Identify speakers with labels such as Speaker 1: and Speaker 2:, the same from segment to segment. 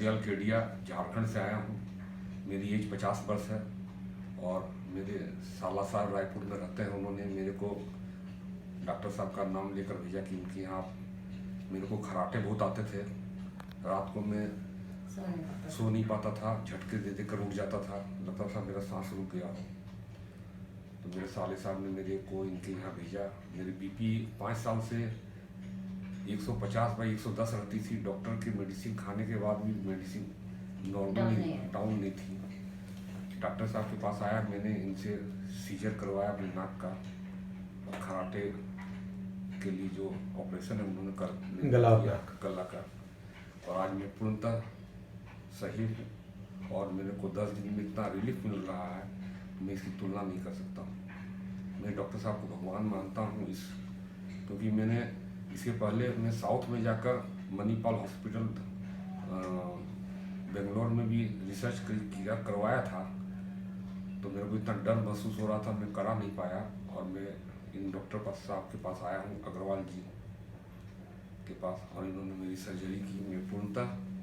Speaker 1: केडिया झारखंड से आया हूँ। मेरी एज 50 वर्ष है और मेरे सालासर रायपुर में रहते हैं। उन्होंने मेरे को डॉक्टर साहब का नाम लेकर भेजा कि उनके यहाँ मेरे को खराटे बहुत आते थे। रात को मैं सो नहीं पाता था, झटके दे देकर उठ जाता था, लगता था मेरा सांस रुक गया हो। तो मेरे साले साहब ने मेरे को इनके यहाँ भेजा। मेरी बीपी 5 साल से 150/110 रहती थी। डॉक्टर की मेडिसिन खाने के बाद भी मेडिसिन नॉर्मल डाउन नहीं थी। डॉक्टर साहब के पास आया, मैंने इनसे सीजर करवाया अपने नाक का, और खराटे के लिए जो ऑपरेशन है उन्होंने कर गला का। और आज मैं पूर्णतः सही हूँ और मेरे को 10 दिन में इतना रिलीफ मिल रहा है, मैं इसकी तुलना नहीं कर सकता हूँ। मैं डॉक्टर साहब को भगवान मानता हूँ क्योंकि मैंने इसके पहले मैं साउथ में जाकर मणिपाल हॉस्पिटल बेंगलोर में भी रिसर्च करवाया था। तो मेरे को इतना डर महसूस हो रहा था, मैं करा नहीं पाया। और मैं इन डॉक्टर साहब के पास आया हूँ, अग्रवाल जी के पास, और इन्होंने मेरी सर्जरी की। मैं पूर्णतः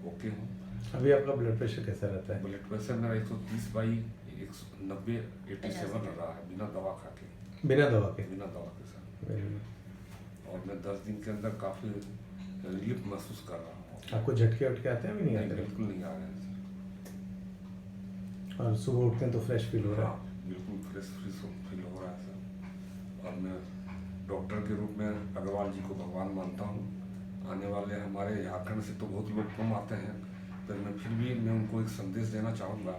Speaker 1: ओके हूँ।
Speaker 2: अभी आपका ब्लड प्रेशर कैसा रहता है?
Speaker 1: ब्लड प्रेशर मेरा 130/190/87 रहा है, बिना दवा खा के।
Speaker 2: बिना दवा के
Speaker 1: सर। और मैं 10 दिन के अंदर काफ़ी रिलीफ महसूस कर रहा हूँ।
Speaker 2: आपको झटके वटके आते हैं भी नहीं आते?
Speaker 1: बिल्कुल नहीं आ रहे हैं सर।
Speaker 2: और सुबह उठते हैं तो फ्रेश फील हो रहा है?
Speaker 1: बिल्कुल फ्रेश फील हो रहा है सर। और मैं डॉक्टर के रूप में अग्रवाल जी को भगवान मानता हूँ। आने वाले हमारे झारखंड से तो बहुत लोग कम आते हैं, पर मैं फिर भी उनको एक संदेश देना चाहूँगा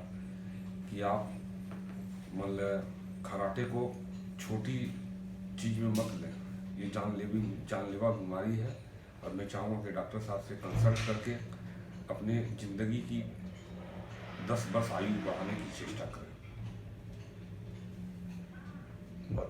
Speaker 1: कि आप मतलब खराटे को छोटी चीज़ में मत लें। ये जानलेवा बीमारी है। और मैं चाहूँगा कि डॉक्टर साहब से कंसल्ट करके अपने ज़िंदगी की 10 वर्ष आयु बढ़ाने की चेष्टा करें।